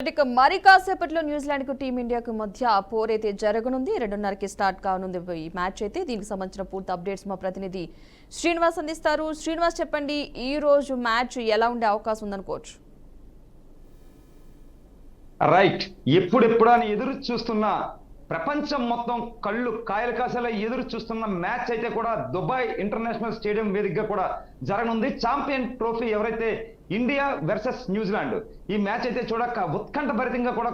ఇక మరి కాసేపట్లో న్యూజిలాండ్ కు టీమిండియాకు మధ్య పోరైతే జరగనుంది. 2:30కి స్టార్ట్ కానుంది ఈ మ్యాచ్ అయితే. దీనికి సంబంధించిన పూర్తి అప్డేట్స్ మా ప్రతినిధి శ్రీనివాస్ అందిస్తారు. శ్రీనివాస్, చెప్పండి, ఈ రోజు మ్యాచ్ ఎలా ఉండే అవకాశం ఉందనుకోవచ్చు? రైట్, ఎప్పుడెప్పుడు అని ఎదురు చూస్తున్న ప్రపంచం మొత్తం కళ్ళు కాయలు కాసేలా ఎదురు చూస్తున్న మ్యాచ్ అయితే కూడా దుబాయ్ ఇంటర్నేషనల్ స్టేడియం వేదికగా కూడా జరగనుంది. ఛాంపియన్ ట్రోఫీ ఎవరైతే ఇండియా వర్సెస్ న్యూజిలాండ్, ఈ మ్యాచ్ అయితే చూడక ఉత్కంఠ భరితంగా కూడా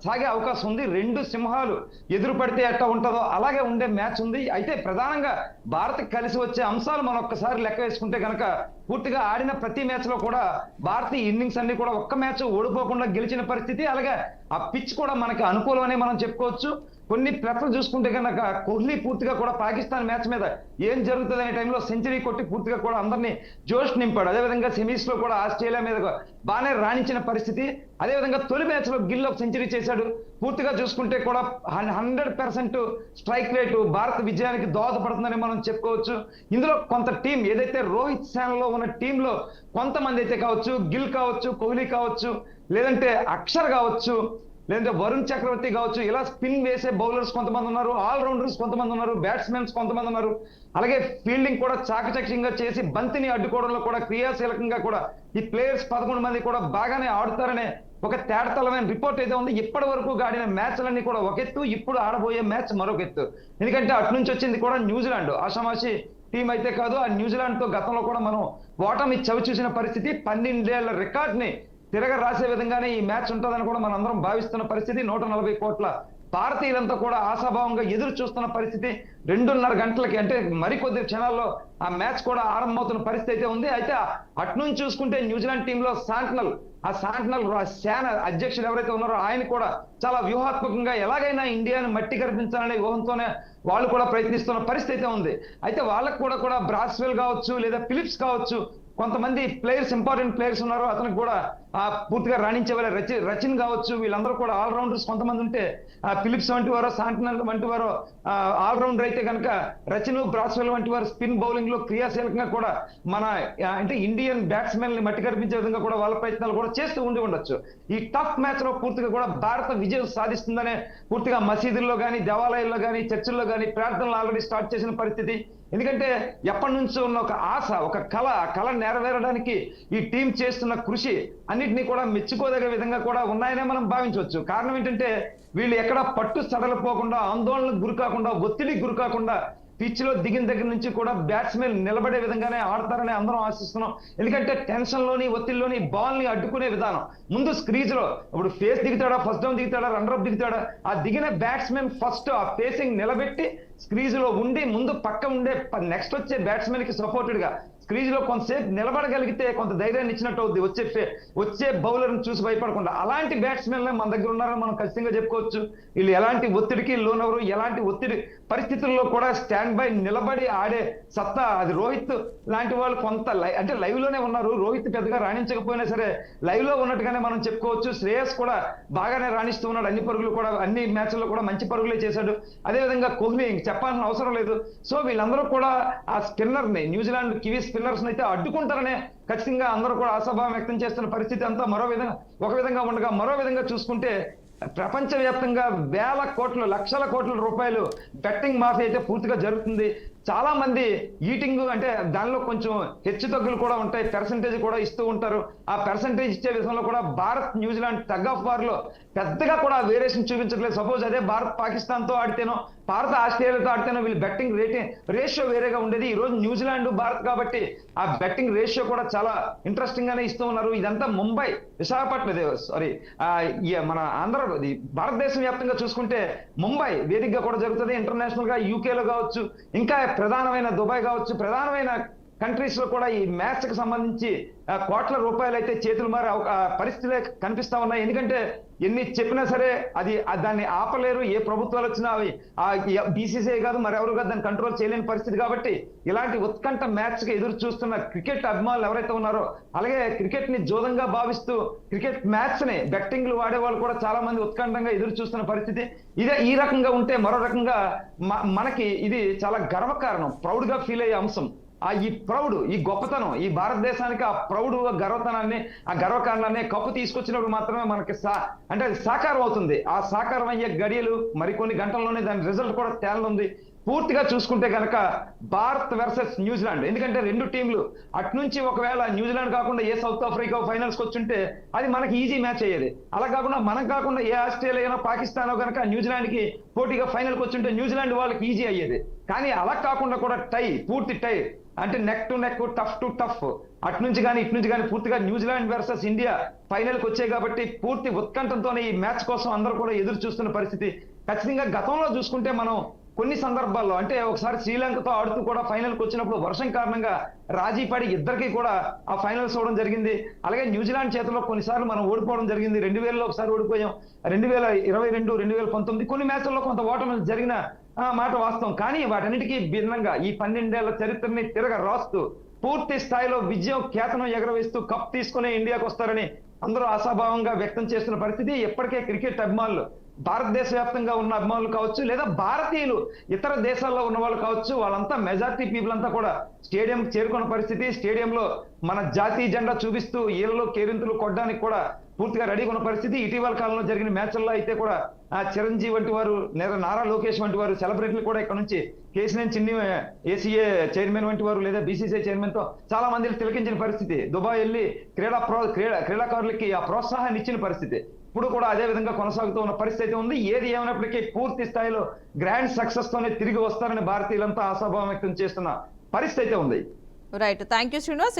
సాగే అవకాశం ఉంది. రెండు సింహాలు ఎదురు పడితే ఎట్లా ఉంటుందో అలాగే ఉండే మ్యాచ్ ఉంది. అయితే ప్రధానంగా భారత్ కలిసి వచ్చే అంశాలు మనం ఒక్కసారి లెక్క వేసుకుంటే కనుక పూర్తిగా ఆడిన ప్రతి మ్యాచ్ లో కూడా భారతీయ ఇన్నింగ్స్ అన్ని కూడా ఒక్క మ్యాచ్ ఓడిపోకుండా గెలిచిన పరిస్థితి. అలాగే ఆ పిచ్ కూడా మనకి అనుకూలమనే మనం చెప్పుకోవచ్చు. కొన్ని ప్రశ్నలు చూసుకుంటే కనుక కోహ్లీ పూర్తిగా కూడా పాకిస్తాన్ మ్యాచ్ మీద ఏం జరుగుతుంది అనే టైంలో సెంచరీ కొట్టి పూర్తిగా కూడా అందరినీ జోష్ నింపాడు. అదేవిధంగా సెమీస్ లో కూడా ఆస్ట్రేలియా మీద బాగానే రాణించిన పరిస్థితి. అదేవిధంగా తొలి మ్యాచ్ లో గిల్ ఒక సెంచరీ చేశాడు. పూర్తిగా చూసుకుంటే కూడా 100% స్ట్రైక్ రేటు భారత విజయానికి దోహదపడుతుందని మనం చెప్పుకోవచ్చు. ఇందులో కొంత టీం ఏదైతే రోహిత్ సేనలో ఉన్న టీంలో కొంతమంది అయితే కావచ్చు, గిల్ కావచ్చు, కోహ్లీ కావచ్చు, లేదంటే అక్షర్ కావచ్చు, లేదంటే వరుణ్ చక్రవర్తి కావచ్చు, ఇలా స్పిన్ వేసే బౌలర్స్ కొంతమంది ఉన్నారు, ఆల్రౌండర్స్ కొంతమంది ఉన్నారు, బ్యాట్స్మెన్స్ కొంతమంది ఉన్నారు. అలాగే ఫీల్డింగ్ కూడా చాకచక్యంగా చేసి బంతిని అడ్డుకోవడంలో కూడా క్రియాశీలకంగా కూడా ఈ ప్లేయర్స్ 11 మంది కూడా బాగానే ఆడుతారనే ఒక తేటతలమైన రిపోర్ట్ అయితే ఉంది. ఇప్పటి వరకు ఆడిన మ్యాచ్లన్నీ కూడా ఒక ఎత్తు, ఇప్పుడు ఆడబోయే మ్యాచ్ మరొక ఎత్తు. ఎందుకంటే అటు నుంచి వచ్చింది కూడా న్యూజిలాండ్, ఆషామాషి టీం అయితే కాదు. ఆ న్యూజిలాండ్ తో గతంలో కూడా మనం ఓటమి చవి చూసిన పరిస్థితి. 12 ఏళ్ల రికార్డ్ ని తిరగ రాసే విధంగానే ఈ మ్యాచ్ ఉంటుందని కూడా మనం అందరం భావిస్తున్న పరిస్థితి. 140 కోట్ల భారతీయులంతా కూడా ఆశాభావంగా ఎదురు చూస్తున్న పరిస్థితి. 2:30 గంటలకి అంటే మరికొద్ది క్షణాల్లో ఆ మ్యాచ్ కూడా ఆరంభమవుతున్న పరిస్థితి అయితే ఉంది. అయితే అటు నుంచి చూసుకుంటే న్యూజిలాండ్ టీంలో శాంట్నల్ సేన అధ్యక్షుడు ఎవరైతే ఉన్నారో ఆయన కూడా చాలా వ్యూహాత్మకంగా ఎలాగైనా ఇండియాను మట్టి కనిపించాలనే వ్యూహంతోనే వాళ్ళు కూడా ప్రయత్నిస్తున్న పరిస్థితి అయితే ఉంది. అయితే వాళ్ళకు కూడా బ్రాస్వెల్ కావచ్చు, లేదా ఫిలిప్స్ కావచ్చు, కొంతమంది ప్లేయర్స్, ఇంపార్టెంట్ ప్లేయర్స్ ఉన్నారు. అతనికి కూడా పూర్తిగా రాణించే వాళ్ళ రచిన్ కావచ్చు, వీళ్ళందరూ కూడా ఆల్రౌండర్స్ కొంతమంది ఉంటే ఫిలిప్స్ వంటి వారో, శాంట్నల్ వంటి వారో ఆల్రౌండర్ అయితే కనుక రచిన్, బ్రాస్వెల్ వంటి వారు స్పిన్ బౌలింగ్ లో క్రియాశీలకంగా కూడా మన అంటే ఇండియన్ బ్యాట్స్మెన్ ని మట్టి కనిపించే విధంగా కూడా వాళ్ళ ప్రయత్నాలు కూడా చేస్తూ ఉండొచ్చు. ఈ టఫ్ మ్యాచ్ లో పూర్తిగా కూడా భారత విజయం సాధిస్తుందనే పూర్తిగా మసీదుల్లో కానీ, దేవాలయాల్లో కానీ, చర్చిల్లో కానీ ప్రార్థనలు ఆల్రెడీ స్టార్ట్ చేసిన పరిస్థితి. ఎందుకంటే ఎప్పటి నుంచో ఉన్న ఒక ఆశ, ఒక కళ నెరవేరడానికి ఈ టీం చేస్తున్న కృషి అన్నిటినీ కూడా మెచ్చుకోదగిన విధంగా కూడా ఉన్నాయనే మనం భావించవచ్చు. కారణం ఏంటంటే వీళ్ళు ఎక్కడ పట్టు సడలిపోకుండా, ఆందోళనకు గురికాకుండా, ఒత్తిడికి గురికాకుండా పిచ్ లో దిగిన దగ్గర నుంచి కూడా బ్యాట్స్మెన్ నిలబడే విధంగానే ఆడతారని అందరం ఆశిస్తున్నాం. ఎందుకంటే టెన్షన్ లోని, ఒత్తిడిలోని బాల్ ని అడ్డుకునే విధానం ముందు స్క్రీజ్ లో ఇప్పుడు ఫేస్ దిగుతాడా, ఫస్ట్ డౌన్ దిగుతాడా, రన్నర్ అప్ దిగుతాడా, ఆ దిగిన బ్యాట్స్మెన్ ఫస్ట్ ఆ ఫేసింగ్ నిలబెట్టి స్క్రీజ్ లో ఉండి ముందు పక్క ఉండే నెక్స్ట్ వచ్చే బ్యాట్స్మెన్ కి సపోర్టెడ్ గా స్క్రీజ్ లో కొంతసేపు నిలబడగలిగితే కొంత ధైర్యాన్ని ఇచ్చినట్టు అవుద్ది వచ్చే బౌలర్ ని చూసి భయపడకుండా. అలాంటి బ్యాట్స్మెన్ మన దగ్గర ఉన్నారని మనం ఖచ్చితంగా చెప్పుకోవచ్చు. వీళ్ళు ఎలాంటి ఒత్తిడికి లోనవరు, ఎలాంటి ఒత్తిడి పరిస్థితుల్లో కూడా స్టాండ్ బై నిలబడి ఆడే సత్తా అది. రోహిత్ లాంటి వాళ్ళు కొంత అంటే లైవ్ లోనే ఉన్నారు. రోహిత్ పెద్దగా రాణించకపోయినా సరే లైవ్ లో ఉన్నట్టుగానే మనం చెప్పుకోవచ్చు. శ్రేయస్ కూడా బాగానే రాణిస్తూ ఉన్నాడు. అన్ని పరుగులు కూడా, అన్ని మ్యాచ్ల్లో కూడా మంచి పరుగులే చేశాడు. అదేవిధంగా కోహ్లీ చెప్పాల్సిన అవసరం లేదు. సో వీళ్ళందరూ కూడా ఆ స్పిన్నర్ ని, న్యూజిలాండ్ కివీ స్పిన్నర్స్ అయితే అడ్డుకుంటారనే ఖచ్చితంగా అందరూ కూడా ఆశాభావం వ్యక్తం చేస్తున్న పరిస్థితి అంతా ఒక విధంగా ఉండగా, మరో విధంగా చూసుకుంటే ప్రపంచవ్యాప్తంగా వేల కోట్లు, లక్షల కోట్ల రూపాయలు బెట్టింగ్ మాఫీ అయితే పూర్తిగా జరుగుతుంది. చాలా మంది ఈటింగ్ అంటే దానిలో కొంచెం హెచ్చు తగ్గులు కూడా ఉంటాయి, పర్సంటేజ్ కూడా ఇస్తూ ఉంటారు. ఆ పర్సంటేజ్ ఇచ్చే విషయంలో కూడా Bharat New Zealand tug of war లో పెద్దగా కూడా వేరియేషన్ చూపించట్లేదు. సపోజ్ అదే భారత్ పాకిస్తాన్ తో ఆడితేనో, భారత ఆస్ట్రేలియాతో ఆడితేనో వీళ్ళు బెట్టింగ్ రేషియో వేరేగా ఉండేది. ఈ రోజు న్యూజిలాండ్, భారత్ కాబట్టి ఆ బెట్టింగ్ రేషియో కూడా చాలా ఇంట్రెస్టింగ్ గానే ఇస్తూ ఉన్నారు. ఇదంతా ముంబై, విశాఖపట్నం, మన భారతదేశం వ్యాప్తంగా చూసుకుంటే ముంబై వేదికగా కూడా జరుగుతుంది. ఇంటర్నేషనల్ గా యూకేలో కావచ్చు, ఇంకా ప్రధానమైన దుబాయ్ కావచ్చు, ప్రధానమైన కంట్రీస్ లో కూడా ఈ మ్యాచ్ కి సంబంధించి కోట్ల రూపాయలు అయితే చేతులు మారే పరిస్థితులే కనిపిస్తా ఉన్నాయి. ఎందుకంటే ఎన్ని చెప్పినా సరే దాన్ని ఆపలేరు. ఏ ప్రభుత్వాలు వచ్చినా అవి బీసీసీఐ కాదు, మరెవరు కాదు, దాన్ని కంట్రోల్ చేయలేని పరిస్థితి. కాబట్టి ఇలాంటి ఉత్కంఠ మ్యాచ్ కి ఎదురు చూస్తున్న క్రికెట్ అభిమానులు ఎవరైతే ఉన్నారో, అలాగే క్రికెట్ ని జోదంగా భావిస్తూ క్రికెట్ మ్యాచ్ ని బెట్టింగ్లు వాడే వాళ్ళు కూడా చాలా మంది ఉత్కంఠంగా ఎదురు చూస్తున్న పరిస్థితి. ఈ రకంగా ఉంటే మరో రకంగా మనకి ఇది చాలా గర్వకారణం, ప్రౌడ్ గా ఫీల్ అయ్యే అంశం. ఈ ప్రౌడ్, ఈ గొప్పతనం, ఈ భారతదేశానికి ఆ ప్రౌడ్ గర్వతనాన్ని, ఆ గర్వకారణాన్ని కప్పు తీసుకొచ్చినప్పుడు మాత్రమే మనకి అంటే అది సాకారం అవుతుంది. ఆ సాకారం అయ్యే గడియలు మరికొన్ని గంటల్లోనే దాని రిజల్ట్ కూడా తేలనుంది. పూర్తిగా చూసుకుంటే కనుక భారత్ వర్సెస్ న్యూజిలాండ్, ఎందుకంటే రెండు టీంలు అటు నుంచి ఒకవేళ న్యూజిలాండ్ కాకుండా ఏ సౌత్ ఆఫ్రికా ఫైనల్స్కి వచ్చుంటే అది మనకి ఈజీ మ్యాచ్ అయ్యేది. అలా కాకుండా మనం కాకుండా ఏ ఆస్ట్రేలియా పాకిస్తానో కనుక న్యూజిలాండ్కి పోటీగా ఫైనల్కి వచ్చుంటే న్యూజిలాండ్ వాళ్ళకి ఈజీ అయ్యేది. కానీ అలా కాకుండా కూడా పూర్తి టై, అంటే neck to neck, tough to tough, అటు నుంచి కానీ ఇటు నుంచి కానీ పూర్తిగా న్యూజిలాండ్ వర్సెస్ ఇండియా ఫైనల్కి వచ్చాయి కాబట్టి పూర్తి ఉత్కంఠంతోనే ఈ మ్యాచ్ కోసం అందరూ కూడా ఎదురు చూస్తున్న పరిస్థితి. ఖచ్చితంగా గతంలో చూసుకుంటే మనం కొన్ని సందర్భాల్లో, అంటే ఒకసారి శ్రీలంకతో ఆడుతూ కూడా ఫైనల్కి వచ్చినప్పుడు వర్షం కారణంగా రాజీ పడి ఇద్దరికి కూడా ఆ ఫైనల్స్ అవడం జరిగింది. అలాగే న్యూజిలాండ్ చేతిలో కొన్నిసార్లు మనం ఓడిపోవడం జరిగింది. 2000లో ఒకసారి ఓడిపోయాం, 2022, 2019 కొన్ని మ్యాచ్ల్లో కొంత ఓటమి జరిగిన మాట వాస్తవం. కానీ వాటన్నిటికీ భిన్నంగా ఈ 12 ఏళ్ల చరిత్రని రాస్తూ పూర్తి స్థాయిలో విజయం కేతనం ఎగరవేస్తూ కప్ తీసుకునే ఇండియాకు వస్తారని అందరూ ఆశాభావంగా వ్యక్తం చేస్తున్న పరిస్థితి. ఎప్పటికే క్రికెట్ అభిమానులు, భారతదేశ వ్యాప్తంగా ఉన్న అభిమానులు కావచ్చు, లేదా భారతీయులు ఇతర దేశాల్లో ఉన్న వాళ్ళు కావచ్చు, వాళ్ళంతా మెజారిటీ పీపుల్ అంతా కూడా స్టేడియం చేరుకున్న పరిస్థితి. స్టేడియంలో మన జాతీయ జెండా చూపిస్తూ ఈలలో కేరింతలు కొట్టడానికి కూడా పూర్తిగా రెడీగా ఉన్న పరిస్థితి. ఇటీవల కాలంలో జరిగిన మ్యాచ్ల్లో అయితే కూడా చిరంజీవి వంటి వారు, లేదా నారా లోకేష్ వంటి వారు, సెలబ్రిటీలు కూడా ఇక్కడ నుంచి కేసీఆర్ చిన్ని, ఏసీఏ చైర్మన్ వంటి వారు, లేదా బీసీసీఐ చైర్మన్ తో చాలా మంది తిలకించిన పరిస్థితి. దుబాయ్ వెళ్ళి క్రీడాకారులకి ఆ ప్రోత్సాహాన్ని ఇచ్చిన పరిస్థితి ఇప్పుడు కూడా అదే విధంగా కొనసాగుతూ ఉన్న పరిస్థితి ఉంది. ఏది ఏమైనప్పటికీ పూర్తి స్థాయిలో గ్రాండ్ సక్సెస్ తోనే తిరిగి వస్తారని భారతీయులంతా ఆశాభావం వ్యక్తం చేస్తున్న పరిస్థితి ఉంది. Right, thank you Srinivas.